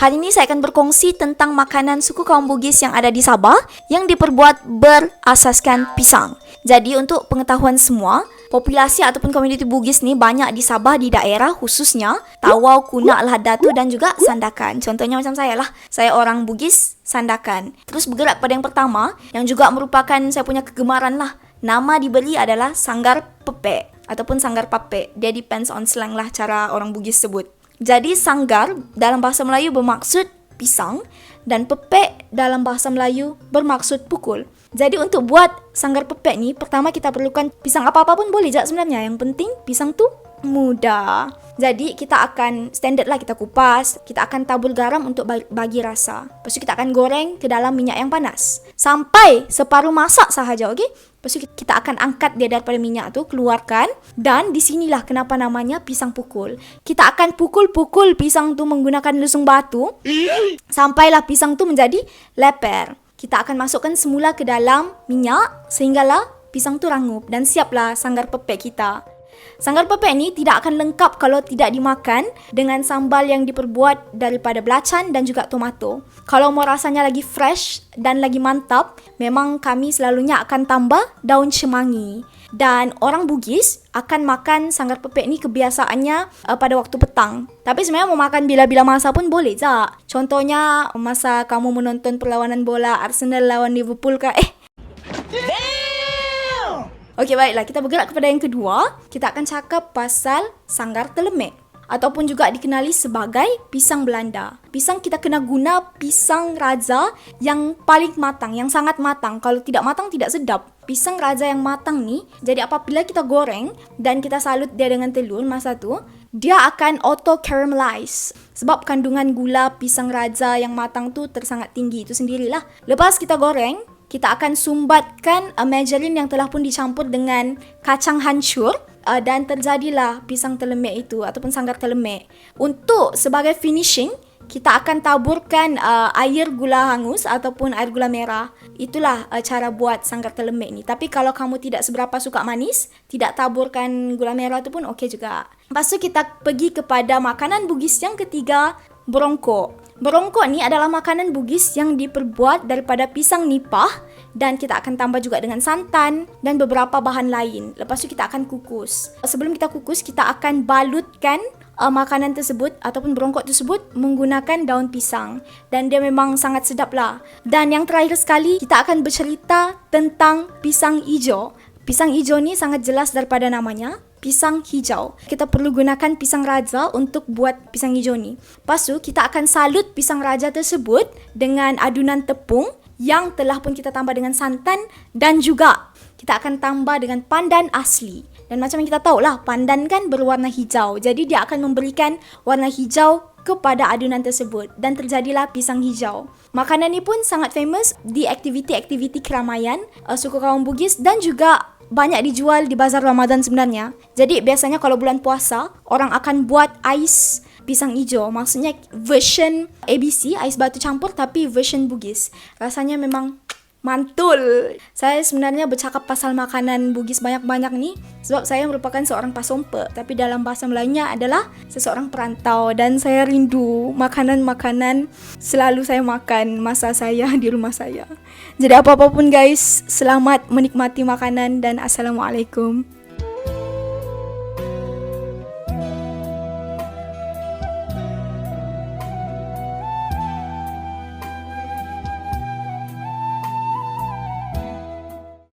Hari ini saya akan berkongsi tentang makanan suku kaum Bugis yang ada di Sabah yang diperbuat berasaskan pisang. Jadi untuk pengetahuan semua, populasi ataupun komuniti Bugis ni banyak di Sabah di daerah khususnya Tawau, Kunak, Lahad Datu dan juga Sandakan. Contohnya macam saya lah. Saya orang Bugis, Sandakan. Terus bergerak pada yang pertama yang juga merupakan saya punya kegemaran lah. Nama diberi adalah Sanggar Pepek ataupun Sanggar Papek. Dia depends on slang lah cara orang Bugis sebut. Jadi sanggar dalam bahasa Melayu bermaksud pisang dan pepek dalam bahasa Melayu bermaksud pukul. Jadi untuk buat sanggar pepek ni, pertama kita perlukan pisang apa-apa pun boleh je sebenarnya. Yang penting pisang tu muda. Jadi kita akan standard lah, kita kupas, kita akan tabur garam untuk bagi rasa. Lepas tu kita akan goreng ke dalam minyak yang panas sampai separuh masak sahaja, okey? Lepas tu kita akan angkat dia daripada minyak tu, keluarkan, dan di sinilah kenapa namanya pisang pukul. Kita akan pukul-pukul pisang tu menggunakan lusung batu sampailah pisang tu menjadi leper. Kita akan masukkan semula ke dalam minyak sehinggalah pisang tu rangup dan siaplah sanggar pepek kita. Sanggar pepek ni tidak akan lengkap kalau tidak dimakan dengan sambal yang diperbuat daripada belacan dan juga tomato. Kalau mau rasanya lagi fresh dan lagi mantap, memang kami selalunya akan tambah daun cemangi. Dan orang Bugis akan makan sanggar pepek ni kebiasaannya pada waktu petang. Tapi sebenarnya mau makan bila-bila masa pun boleh je. Contohnya masa kamu menonton perlawanan bola Arsenal lawan Liverpool ke Okey, baiklah, kita bergerak kepada yang kedua. Kita akan cakap pasal sanggar telemek ataupun juga dikenali sebagai pisang Belanda. Pisang kita kena guna pisang raja yang paling matang, yang sangat matang. Kalau tidak matang tidak sedap. Pisang raja yang matang ni, jadi apabila kita goreng dan kita salut dia dengan telur masa tu, dia akan auto caramelize. Sebab kandungan gula pisang raja yang matang tu tersangat tinggi, itu sendirilah. Lepas kita goreng, kita akan sumbatkan margarine yang telah pun dicampur dengan kacang hancur dan terjadilah pisang telemek itu ataupun sanggar telemek. Untuk sebagai finishing, kita akan taburkan air gula hangus ataupun air gula merah. Itulah cara buat sanggar telemek ni. Tapi kalau kamu tidak seberapa suka manis, tidak taburkan gula merah tu pun okey juga. Lepas tu kita pergi kepada makanan Bugis yang ketiga, berongkok. Berongkok ni adalah makanan Bugis yang diperbuat daripada pisang nipah dan kita akan tambah juga dengan santan dan beberapa bahan lain. Lepas tu kita akan kukus. Sebelum kita kukus, kita akan balutkan makanan tersebut ataupun berongkok tersebut menggunakan daun pisang. Dan dia memang sangat sedap lah. Dan yang terakhir sekali, kita akan bercerita tentang pisang hijau. Pisang hijau ni sangat jelas daripada namanya. Pisang hijau. Kita perlu gunakan pisang raja untuk buat pisang hijau ni. Lepas tu, kita akan salut pisang raja tersebut dengan adunan tepung yang telah pun kita tambah dengan santan dan juga kita akan tambah dengan pandan asli. Dan macam yang kita tahulah, pandan kan berwarna hijau. Jadi dia akan memberikan warna hijau kepada adunan tersebut dan terjadilah pisang hijau. Makanan ni pun sangat famous di aktiviti-aktiviti keramaian suku kaum Bugis dan juga banyak dijual di bazar Ramadan sebenarnya. Jadi biasanya kalau bulan puasa, orang akan buat ais pisang hijau. Maksudnya version ABC, ais batu campur, tapi version Bugis. Rasanya memang mantul. Saya sebenarnya bercakap pasal makanan Bugis banyak-banyak ni sebab saya merupakan seorang pasompe, tapi dalam bahasa Melayunya adalah seseorang perantau dan saya rindu makanan-makanan selalu saya makan masa saya di rumah saya. Jadi apa-apa pun guys, selamat menikmati makanan dan Assalamualaikum.